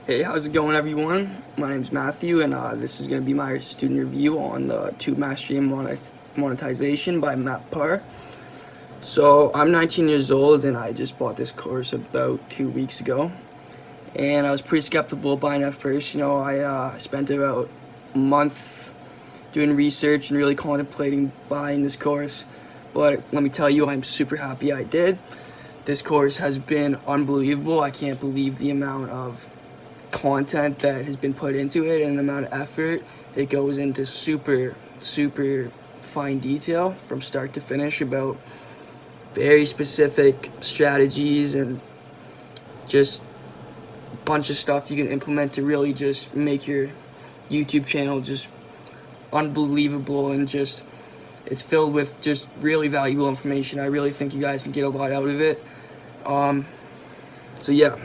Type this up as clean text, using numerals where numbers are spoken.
Hey, how's it going, everyone? My name's Matthew, and this is going to be my student review on the Tube Mastery and Monetization by Matt Parr. So, I'm 19 years old, and I just bought this course about 2 weeks ago. And I was pretty skeptical buying it at first. I spent about a month doing research and really contemplating buying this course. But let me tell you, I'm super happy I did. This course has been unbelievable. I can't believe the amount of content that has been put into it and the amount of effort it goes into super fine detail from start to finish about very specific strategies and just a bunch of stuff you can implement to really just make your YouTube channel just unbelievable, and just it's filled with just really valuable information. I really think you guys can get a lot out of it. So yeah.